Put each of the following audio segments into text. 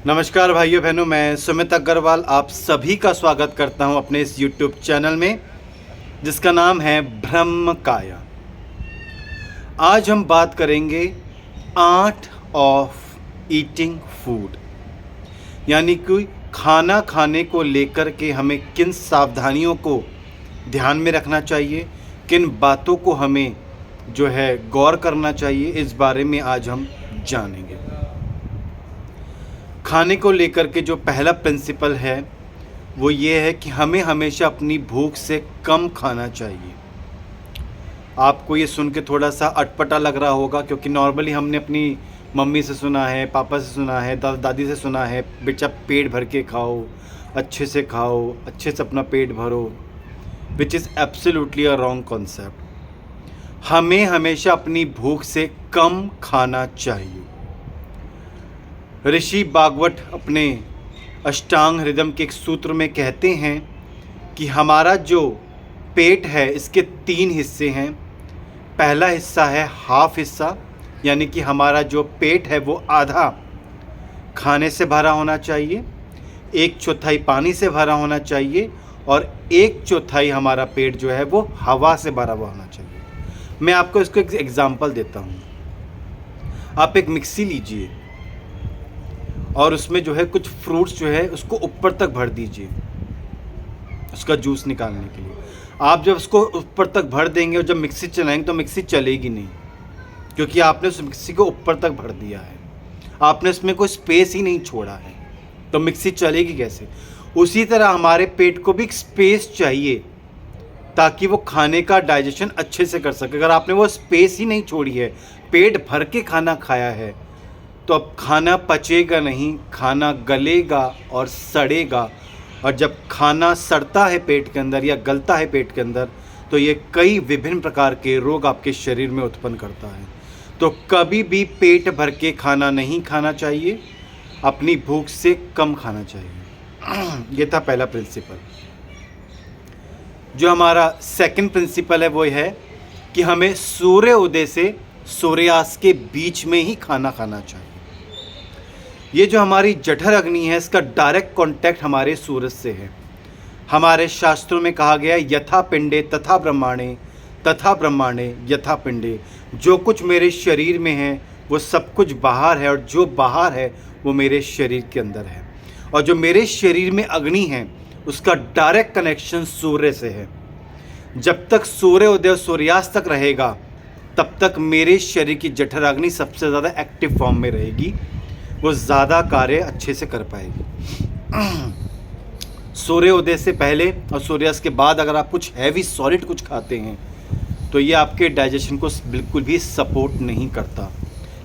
नमस्कार भाइयों बहनों, मैं सुमित अग्रवाल आप सभी का स्वागत करता हूं अपने इस YouTube चैनल में जिसका नाम है ब्रह्म काया। आज हम बात करेंगे आर्ट ऑफ ईटिंग फूड, यानी कि खाना खाने को लेकर के हमें किन सावधानियों को ध्यान में रखना चाहिए, किन बातों को हमें जो है गौर करना चाहिए, इस बारे में आज हम जानेंगे। खाने को लेकर के जो पहला प्रिंसिपल है वो ये है कि हमें हमेशा अपनी भूख से कम खाना चाहिए। आपको ये सुन के थोड़ा सा अटपटा लग रहा होगा, क्योंकि नॉर्मली हमने अपनी मम्मी से सुना है, पापा से सुना है, दादा दादी से सुना है, बेटा पेट भर के खाओ, अच्छे से खाओ, अच्छे से अपना पेट भरो, which is absolutely a wrong concept. हमें हमेशा अपनी भूख से कम खाना चाहिए। ऋषि भागवत अपने अष्टांग हृदय के एक सूत्र में कहते हैं कि हमारा जो पेट है इसके 3 हिस्से हैं। पहला हिस्सा है हाफ हिस्सा, यानी कि हमारा जो पेट है वो आधा खाने से भरा होना चाहिए, 1/4 पानी से भरा होना चाहिए और 1/4 हमारा पेट जो है वो हवा से भरा हुआ होना चाहिए। मैं आपको इसको एक एग्जाम्पल देता हूँ। आप एक मिक्सी लीजिए और उसमें जो है कुछ फ्रूट्स जो है उसको ऊपर तक भर दीजिए उसका जूस निकालने के लिए। आप जब उसको ऊपर तक भर देंगे और जब मिक्सी चलाएंगे तो मिक्सी चलेगी नहीं, क्योंकि आपने उस मिक्सी को ऊपर तक भर दिया है, आपने उसमें कोई स्पेस ही नहीं छोड़ा है, तो मिक्सी चलेगी कैसे। उसी तरह हमारे पेट को भी एक स्पेस चाहिए ताकि वो खाने का डाइजेशन अच्छे से कर सके। अगर आपने वो स्पेस ही नहीं छोड़ी है, पेट भर के खाना खाया है, तो अब खाना पचेगा नहीं, खाना गलेगा और सड़ेगा। और जब खाना सड़ता है पेट के अंदर या गलता है पेट के अंदर, तो ये कई विभिन्न प्रकार के रोग आपके शरीर में उत्पन्न करता है। तो कभी भी पेट भर के खाना नहीं खाना चाहिए, अपनी भूख से कम खाना चाहिए। ये था पहला प्रिंसिपल। जो हमारा सेकंड प्रिंसिपल है वो है कि हमें सूर्य उदय से सूर्यास्त के बीच में ही खाना खाना चाहिए। ये जो हमारी जठर अग्नि है इसका डायरेक्ट कांटेक्ट हमारे सूरज से है। हमारे शास्त्रों में कहा गया है यथा पिंडे तथा ब्रह्मांडे, तथा ब्रह्मांडे यथा पिंडे। जो कुछ मेरे शरीर में है वो सब कुछ बाहर है और जो बाहर है वो मेरे शरीर के अंदर है। और जो मेरे शरीर में अग्नि है उसका डायरेक्ट कनेक्शन सूर्य से है। जब तक सूर्य उदय और सूर्यास्त तक रहेगा तब तक मेरे शरीर की जठर अग्नि सबसे ज़्यादा एक्टिव फॉर्म में रहेगी, वो ज़्यादा कार्य अच्छे से कर पाएगी। सूर्य उदय से पहले और सूर्यास्त के बाद अगर आप कुछ हैवी सॉलिड कुछ खाते हैं तो ये आपके डाइजेशन को बिल्कुल भी सपोर्ट नहीं करता।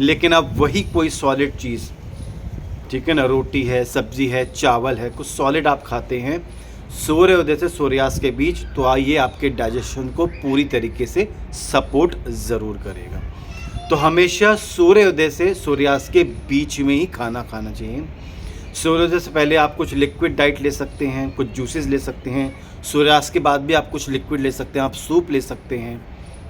लेकिन अब वही कोई सॉलिड चीज़, ठीक है ना, रोटी है, सब्जी है, चावल है, कुछ सॉलिड आप खाते हैं सूर्य उदय से सूर्यास्त के बीच, तो आइए आपके डाइजेशन को पूरी तरीके से सपोर्ट ज़रूर करेगा। तो हमेशा सूर्योदय से सूर्यास्त के बीच में ही खाना खाना चाहिए। सूर्योदय से पहले आप कुछ लिक्विड डाइट ले सकते हैं, कुछ जूसेस ले सकते हैं। सूर्यास्त के बाद भी आप कुछ लिक्विड ले सकते हैं, आप सूप ले सकते हैं,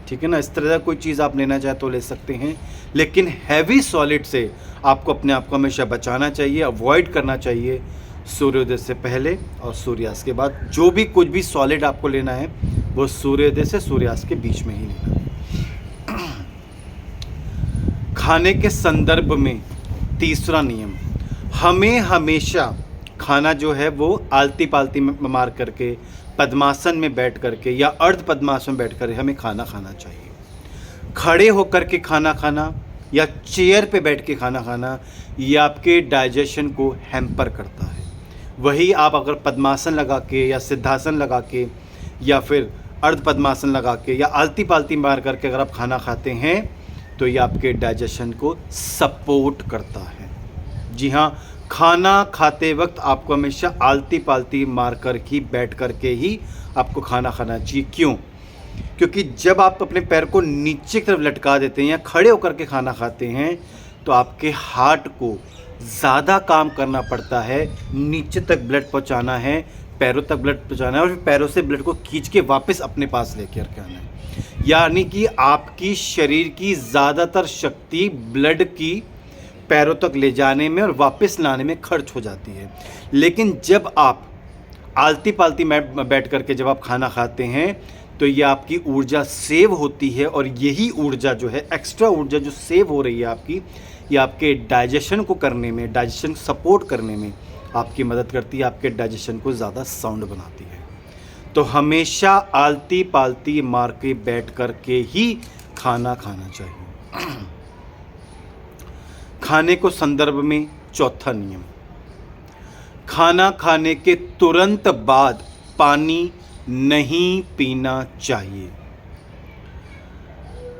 ठीक है ना। इस तरह का कोई चीज़ आप लेना चाहे तो ले सकते हैं, लेकिन हैवी सॉलिड से आपको अपने आप को हमेशा बचाना चाहिए, अवॉइड करना चाहिए। सूर्योदय से पहले और सूर्यास्त के बाद जो भी कुछ भी सॉलिड आपको लेना है वो सूर्योदय से सूर्यास्त के बीच में ही लेना है। खाने के संदर्भ में तीसरा नियम, हमें हमेशा खाना जो है वो आलती पालती में मार करके, पद्मासन में बैठ करके या अर्ध पद्मासन में बैठ कर हमें खाना खाना चाहिए। खड़े होकर के खाना खाना या चेयर पे बैठ के खाना खाना ये आपके डाइजेशन को हैम्पर करता है। वही आप अगर पद्मासन लगा के या सिद्धासन लगा के या फिर अर्ध पद्मासन लगा के या आलती पालती मार करके अगर आप खाना खाते हैं तो ये आपके डाइजेशन को सपोर्ट करता है। जी हाँ, खाना खाते वक्त आपको हमेशा आलती पालती मार कर ही बैठ कर के ही आपको खाना खाना चाहिए। क्यों? क्योंकि जब आप अपने पैर को नीचे की तरफ लटका देते हैं या खड़े होकर के खाना खाते हैं तो आपके हार्ट को ज़्यादा काम करना पड़ता है, नीचे तक ब्लड पहुंचाना है, पैरों तक ब्लड पहुंचाना है और फिर पैरों से ब्लड को खींच के वापस अपने पास लेकर के आना है। यानी कि आपकी शरीर की ज़्यादातर शक्ति ब्लड की पैरों तक ले जाने में और वापस लाने में खर्च हो जाती है। लेकिन जब आप आलती पालती बैठ करके जब आप खाना खाते हैं तो ये आपकी ऊर्जा सेव होती है, और यही ऊर्जा जो है, एक्स्ट्रा ऊर्जा जो सेव हो रही है आपकी, ये आपके डाइजेशन को करने में, डाइजेशन सपोर्ट करने में आपकी मदद करती है, आपके डाइजेशन को ज़्यादा साउंड बनाती है। तो हमेशा आलती पालती मार के बैठ कर के ही खाना खाना चाहिए। खाने को संदर्भ में चौथा नियम, खाना खाने के तुरंत बाद पानी नहीं पीना चाहिए।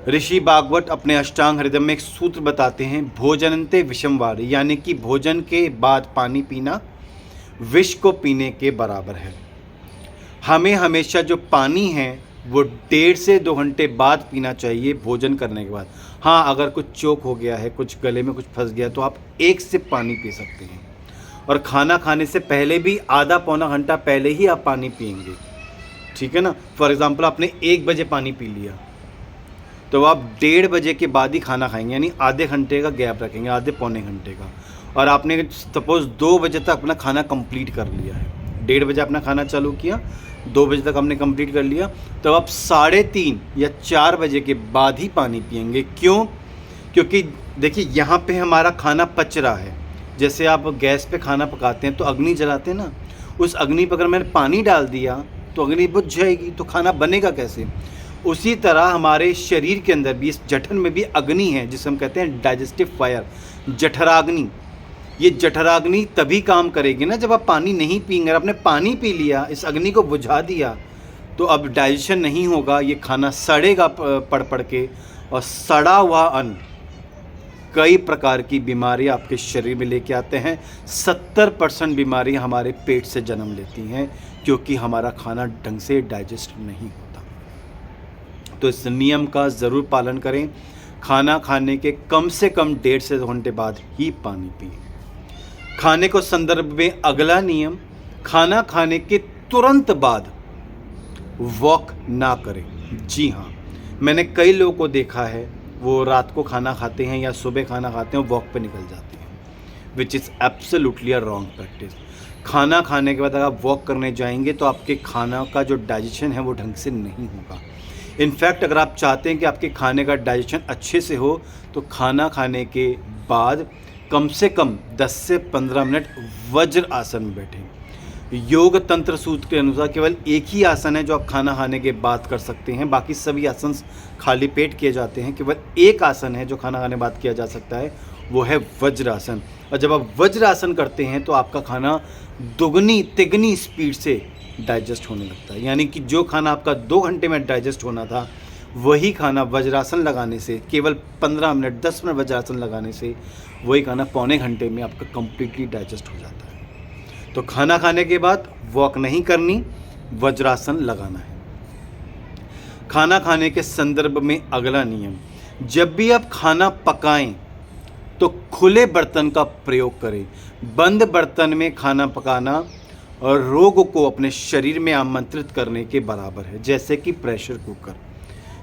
ऋषि भागवत अपने अष्टांग हृदय में एक सूत्र बताते हैं, भोजनन्ते विषमवारी, यानी कि भोजन के बाद पानी पीना विष को पीने के बराबर है। हमें हमेशा जो पानी है वो 1.5 से 2 घंटे बाद पीना चाहिए भोजन करने के बाद। हाँ, अगर कुछ चोक हो गया है, कुछ गले में कुछ फंस गया, तो आप 1 सिप पानी पी सकते हैं। और खाना खाने से पहले भी आधा पौना घंटा पहले ही आप पानी पिएंगे, ठीक है ना। फॉर एग्ज़ाम्पल आपने 1 बजे पानी पी लिया, तो आप 1:30 बजे के बाद ही खाना खाएंगे, यानी आधे घंटे का गैप रखेंगे, आधे पौने घंटे का। और आपने सपोज़ 2 बजे तक अपना खाना कंप्लीट कर लिया है, 1:30 बजे अपना खाना चालू किया, 2 बजे तक हमने कंप्लीट कर लिया, तो आप 3:30 या 4 बजे के बाद ही पानी पिएंगे। क्यों? क्योंकि देखिए यहाँ पे हमारा खाना पच रहा है। जैसे आप गैस पे खाना पकाते हैं तो अग्नि जलाते हैं ना, उस अग्नि पर अगर मैंने पानी डाल दिया तो अग्नि बुझ जाएगी, तो खाना बनेगा कैसे। उसी तरह हमारे शरीर के अंदर भी, इस जठर में भी अग्नि है, जिसे हम कहते हैं डाइजेस्टिव फायर, जठराग्नि। ये जठराग्नि तभी काम करेगी ना जब आप पानी नहीं पिएंगे। अगर आपने पानी पी लिया, इस अग्नि को बुझा दिया, तो अब डाइजेशन नहीं होगा, ये खाना सड़ेगा पड़ पड़ के, और सड़ा हुआ अन्न कई प्रकार की बीमारी आपके शरीर में लेके आते हैं। 70% बीमारियां हमारे पेट से जन्म लेती हैं, क्योंकि हमारा खाना ढंग से डाइजेस्ट नहीं होता। तो इस नियम का ज़रूर पालन करें, खाना खाने के कम से कम 1.5 से 2 घंटे बाद ही पानी पिएं। खाने को संदर्भ में अगला नियम, खाना खाने के तुरंत बाद वॉक ना करें। जी हाँ, मैंने कई लोगों को देखा है, वो रात को खाना खाते हैं या सुबह खाना खाते हैं, वॉक पे निकल जाते हैं, which is absolutely a wrong practice. खाना खाने के बाद अगर आप वॉक करने जाएंगे तो आपके खाना का जो डाइजेशन है वो ढंग से नहीं होगा। इनफैक्ट अगर आप चाहते हैं कि आपके खाने का डाइजेशन अच्छे से हो, तो खाना खाने के बाद कम से कम 10 से 15 मिनट वज्र आसन में बैठें। योग तंत्र सूत्र के अनुसार केवल एक ही आसन है जो आप खाना खाने के बाद कर सकते हैं, बाकी सभी आसन खाली पेट किए जाते हैं। केवल एक आसन है जो खाना खाने के बाद किया जा सकता है, वो है वज्रासन। और जब आप वज्रासन करते हैं तो आपका खाना दुगनी तिगनी स्पीड से डाइजेस्ट होने लगता है, यानी कि जो खाना आपका 2 घंटे में डाइजेस्ट होना था, वही खाना वज्रासन लगाने से, केवल 15 मिनट 10 मिनट वज्रासन लगाने से, वही खाना पौने घंटे में आपका कंप्लीटली डाइजेस्ट हो जाता है। तो खाना खाने के बाद वॉक नहीं करनी, वज्रासन लगाना है। खाना खाने के संदर्भ में अगला नियम, जब भी आप खाना पकाएं तो खुले बर्तन का प्रयोग करें। बंद बर्तन में खाना पकाना और रोग को अपने शरीर में आमंत्रित करने के बराबर है। जैसे कि प्रेशर कुकर,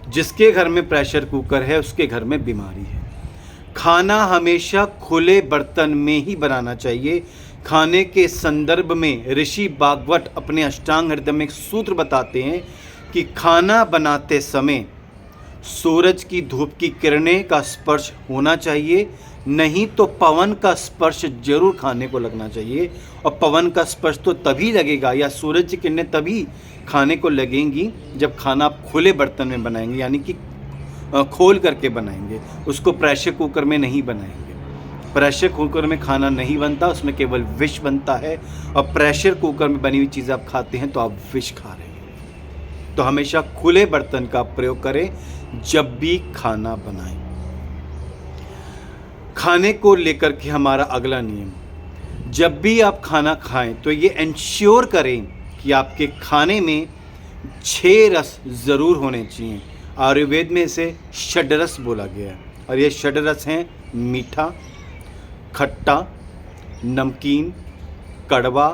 जिसके घर में प्रेशर कुकर है उसके घर में बीमारी है। खाना हमेशा खुले बर्तन में ही बनाना चाहिए। खाने के संदर्भ में ऋषि भागवत अपने अष्टांग हृदय में एक सूत्र बताते हैं कि खाना बनाते समय सूरज की धूप की किरणें का स्पर्श होना चाहिए, नहीं तो पवन का स्पर्श जरूर खाने को लगना चाहिए। और पवन का स्पर्श तो तभी लगेगा, या सूरज की किरणें तभी खाने को लगेंगी जब खाना आप खुले बर्तन में बनाएंगे, यानी कि खोल करके बनाएंगे, उसको प्रेशर कुकर में नहीं बनाएंगे। प्रेशर कुकर में खाना नहीं बनता, उसमें केवल विष बनता है, और प्रेशर कुकर में बनी हुई चीज़ आप खाते हैं तो आप विष खा रहे हैं। तो हमेशा खुले बर्तन का प्रयोग करें जब भी खाना बनाएं। खाने को लेकर के हमारा अगला नियम, जब भी आप खाना खाएं तो ये इंश्योर करें कि आपके खाने में 6 रस ज़रूर होने चाहिए। आयुर्वेद में इसे षड्रस बोला गया है, और ये षड्रस हैं मीठा, खट्टा, नमकीन, कड़वा,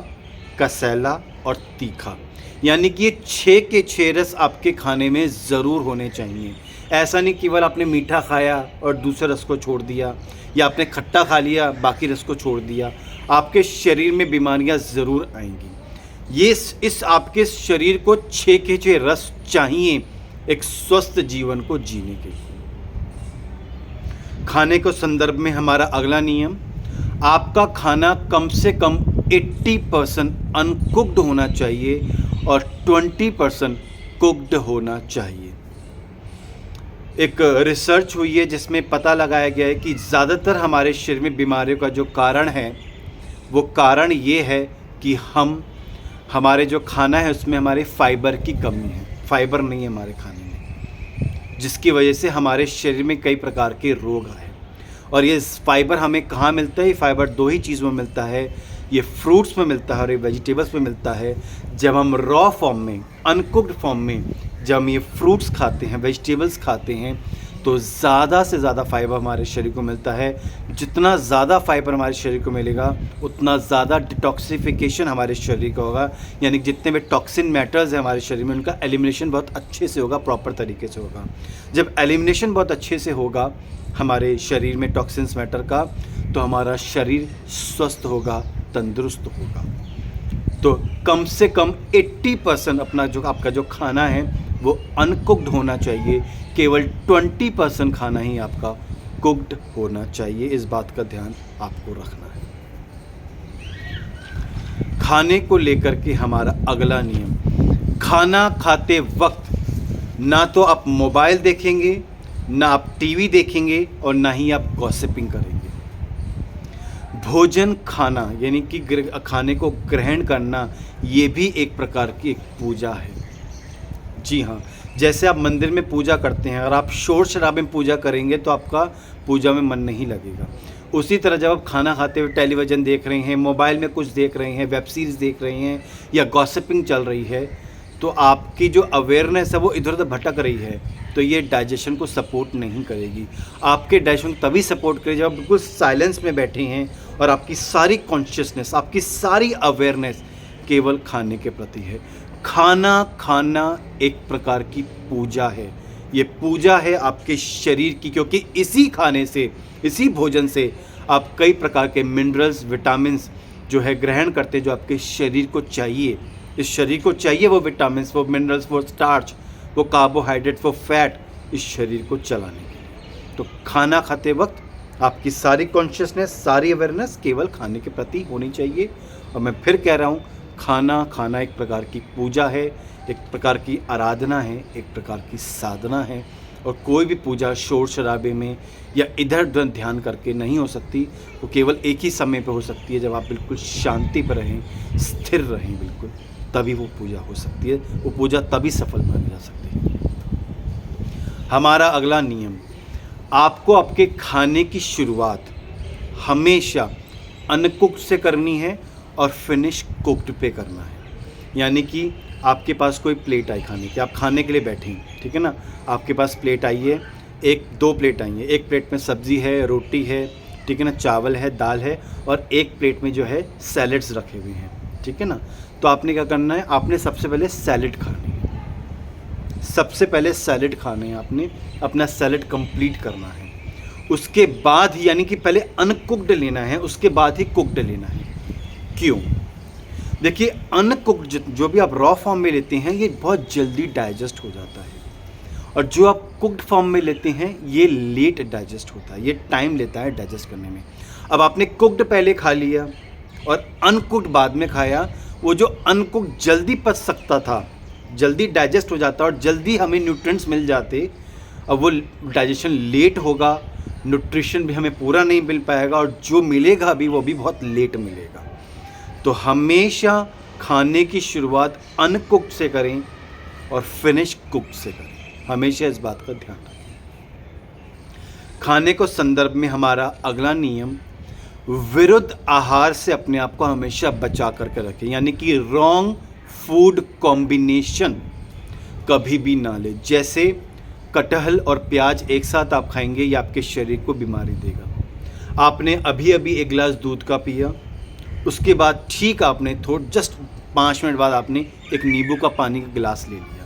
कसैला और तीखा। यानी कि ये 6 के 6 रस आपके खाने में ज़रूर होने चाहिए। ऐसा नहीं केवल आपने मीठा खाया और दूसरे रस को छोड़ दिया, या आपने खट्टा खा लिया बाकी रस को छोड़ दिया। आपके शरीर में बीमारियां ज़रूर आएंगी। ये इस आपके शरीर को 6 के 6 रस चाहिए एक स्वस्थ जीवन को जीने के लिए। खाने के संदर्भ में हमारा अगला नियम, आपका खाना कम से कम 80% अनकुक्ड होना चाहिए और 20% कुक्ड होना चाहिए। एक रिसर्च हुई है जिसमें पता लगाया गया है कि ज़्यादातर हमारे शरीर में बीमारियों का जो कारण है वो कारण ये है कि हमारे जो खाना है उसमें हमारे फाइबर की कमी है, फाइबर नहीं है हमारे खाने में, जिसकी वजह से हमारे शरीर में कई प्रकार के रोग आए। और ये फाइबर हमें कहाँ मिलता है? ये फाइबर 2 ही चीज़ों में मिलता है, ये फ्रूट्स में मिलता है और ये वेजिटेबल्स में मिलता है। जब हम रॉ फॉर्म में, अनकुक्ड फॉर्म में जब हम ये फ्रूट्स खाते हैं, वेजिटेबल्स खाते हैं, तो ज़्यादा से ज़्यादा फाइबर हमारे शरीर को मिलता है। जितना ज़्यादा फाइबर हमारे शरीर को मिलेगा उतना ज़्यादा डिटॉक्सिफिकेशन हमारे शरीर का होगा, यानी जितने भी टॉक्सिन मैटर्स हैं हमारे शरीर में उनका एलिमिनेशन बहुत अच्छे से होगा, प्रॉपर तरीके से होगा। जब एलिमिनेशन बहुत अच्छे से होगा हमारे शरीर में टॉक्सिन्स मैटर का, तो हमारा शरीर स्वस्थ होगा, तंदुरुस्त होगा। तो कम से कम 80% आपका जो खाना है वो अनकुक्ड होना चाहिए, केवल 20% खाना ही आपका कुक्ड होना चाहिए। इस बात का ध्यान आपको रखना है। खाने को लेकर के हमारा अगला नियम, खाना खाते वक्त ना तो आप मोबाइल देखेंगे, ना आप टीवी देखेंगे और ना ही आप गॉसिपिंग करेंगे। भोजन खाना यानी कि खाने को ग्रहण करना, ये भी एक प्रकार की एक पूजा है। जी हाँ, जैसे आप मंदिर में पूजा करते हैं और आप शोर शराबे में पूजा करेंगे तो आपका पूजा में मन नहीं लगेगा। उसी तरह जब आप खाना खाते हुए टेलीविज़न देख रहे हैं, मोबाइल में कुछ देख रहे हैं, वेब सीरीज़ देख रहे हैं या गॉसिपिंग चल रही है, तो आपकी जो अवेयरनेस है वो इधर उधर भटक रही है, तो ये डाइजेशन को सपोर्ट नहीं करेगी। आपके डाइजेशन को तभी सपोर्ट करेगी जब आप बिल्कुल साइलेंस में बैठे हैं और आपकी सारी कॉन्शियसनेस, आपकी सारी अवेयरनेस केवल खाने के प्रति है। खाना एक प्रकार की पूजा है। ये पूजा है आपके शरीर की, क्योंकि इसी खाने से, इसी भोजन से आप कई प्रकार के मिनरल्स, विटामिन्स जो है ग्रहण करते हैं, जो आपके शरीर को चाहिए। इस शरीर को चाहिए वो विटामिन्स, वो मिनरल्स, वो स्टार्च, वो कार्बोहाइड्रेट, वो फैट इस शरीर को चलाने के लिए। तो खाना खाते वक्त आपकी सारी कॉन्शियसनेस, सारी अवेयरनेस केवल खाने के प्रति होनी चाहिए। और मैं फिर कह रहा हूँ, खाना एक प्रकार की पूजा है, एक प्रकार की आराधना है, एक प्रकार की साधना है। और कोई भी पूजा शोर शराबे में या इधर उधर ध्यान करके नहीं हो सकती। वो केवल एक ही समय पे हो सकती है, जब आप बिल्कुल शांति पर रहें, स्थिर रहें बिल्कुल, तभी वो पूजा हो सकती है। वो पूजा तभी सफल मानी जा सकती है। हमारा अगला नियम, आपको आपके खाने की शुरुआत हमेशा अनकुक्ड से करनी है और फिनिश कुक्ड पे करना है। यानी कि आपके पास कोई प्लेट आई खाने की, आप खाने के लिए बैठे हैं, ठीक है ना, आपके पास प्लेट आई है, 2 प्लेट आई है। एक प्लेट में सब्ज़ी है, रोटी है, ठीक है ना, चावल है, दाल है, और एक प्लेट में जो है सैलेड्स रखे हुए हैं, ठीक है ना। तो आपने क्या करना है, आपने सबसे पहले सैलेड खानी है। सबसे पहले सैलेड खाने हैं, आपने अपना सैलेड कंप्लीट करना है। उसके बाद ही, यानी कि पहले अनकुक्ड लेना है, उसके बाद ही कुक्ड लेना है। क्यों? देखिए, अनकुक्ड जो भी आप रॉ फॉर्म में लेते हैं ये बहुत जल्दी डाइजेस्ट हो जाता है, और जो आप कुक्ड फॉर्म में लेते हैं ये लेट डाइजेस्ट होता है, ये टाइम लेता है डाइजेस्ट करने में। अब आपने कुक्ड पहले खा लिया और अनकुक्ड बाद में खाया, वो जो अनकुक्ड जल्दी पच सकता था, जल्दी डाइजेस्ट हो जाता और जल्दी हमें न्यूट्रिएंट्स मिल जाते, अब वो डाइजेशन लेट होगा, न्यूट्रिशन भी हमें पूरा नहीं मिल पाएगा, और जो मिलेगा भी वो भी बहुत लेट मिलेगा। तो हमेशा खाने की शुरुआत अनकुक्ड से करें और फिनिश कुक्ड से करें, हमेशा इस बात का ध्यान रखें। खाने को संदर्भ में हमारा अगला नियम, विरुद्ध आहार से अपने आप को हमेशा बचा करके रखें। यानी कि रॉन्ग फूड कॉम्बिनेशन कभी भी ना लें। जैसे कटहल और प्याज एक साथ आप खाएंगे, ये आपके शरीर को बीमारी देगा। आपने अभी एक गिलास दूध का पिया, उसके बाद ठीक आपने जस्ट 5 मिनट बाद आपने एक नींबू का पानी का गिलास ले लिया,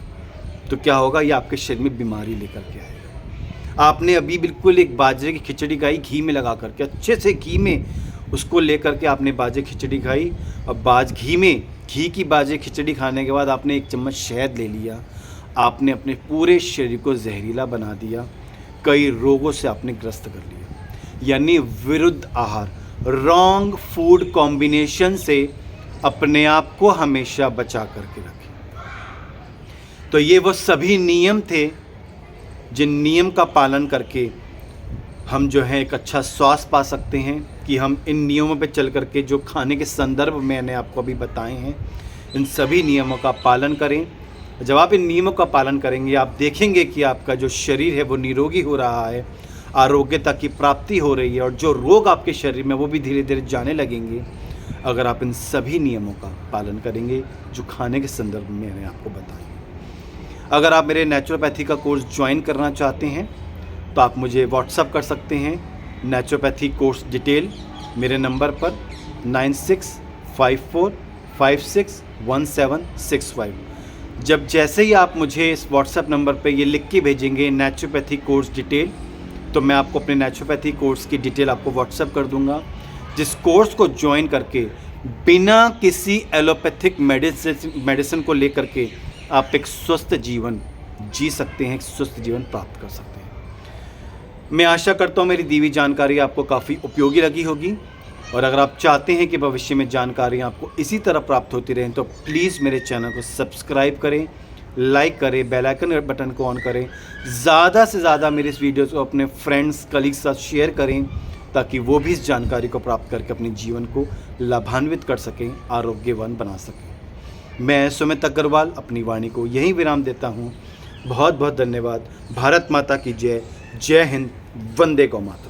तो क्या होगा, ये आपके शरीर में बीमारी लेकर के आएगा। आपने अभी बिल्कुल एक बाजरे की खिचड़ी खाई घी में लगा करके, अच्छे से घी में उसको ले करके आपने बाजरे खिचड़ी खाई। और घी की बाजरे खिचड़ी खाने के बाद आपने 1 चम्मच शहद ले लिया, आपने अपने पूरे शरीर को जहरीला बना दिया, कई रोगों से आपने ग्रस्त कर लिया। यानी विरुद्ध आहार, रॉन्ग फूड कॉम्बिनेशन से अपने आप को हमेशा बचा करके रखें। तो ये वो सभी नियम थे जिन नियम का पालन करके हम जो है एक अच्छा स्वास्थ्य पा सकते हैं, कि हम इन नियमों पे चल करके जो खाने के संदर्भ मैंने आपको अभी बताए हैं, इन सभी नियमों का पालन करें। जब आप इन नियमों का पालन करेंगे, आप देखेंगे कि आपका जो शरीर है वो निरोगी हो रहा है, आरोग्यता की प्राप्ति हो रही है, और जो रोग आपके शरीर में वो भी धीरे धीरे जाने लगेंगे, अगर आप इन सभी नियमों का पालन करेंगे जो खाने के संदर्भ में मैंने आपको बताए। अगर आप मेरे नेचुरोपैथी का कोर्स ज्वाइन करना चाहते हैं तो आप मुझे व्हाट्सअप कर सकते हैं, नेचुरोपैथी कोर्स डिटेल मेरे नंबर पर 9654561765। जैसे ही आप मुझे इस व्हाट्सएप नंबर पे ये लिख के भेजेंगे नेचुरोपैथी कोर्स डिटेल, तो मैं आपको अपने नेचुरोपैथी कोर्स की डिटेल आपको व्हाट्सएप कर दूंगा, जिस कोर्स को ज्वाइन करके बिना किसी एलोपैथिक मेडिसिन को लेकर के आप एक स्वस्थ जीवन जी सकते हैं, एक स्वस्थ जीवन प्राप्त कर सकते हैं। मैं आशा करता हूँ मेरी दी हुई जानकारी आपको काफ़ी उपयोगी लगी होगी, और अगर आप चाहते हैं कि भविष्य में जानकारी आपको इसी तरह प्राप्त होती रहें तो प्लीज़ मेरे चैनल को सब्सक्राइब करें, लाइक करें, बेल आइकन बटन को ऑन करें, ज़्यादा से ज़्यादा मेरे इस वीडियो को अपने फ्रेंड्स कलीग्स के साथ शेयर करें, ताकि वो भी इस जानकारी को प्राप्त करके अपने जीवन को लाभान्वित कर सकें, आरोग्यवान बना सकें। मैं सुमित अग्रवाल अपनी वाणी को यहीं विराम देता हूँ। बहुत बहुत धन्यवाद। भारत माता की जय। जय हिंद। वंदे गौ मातरम।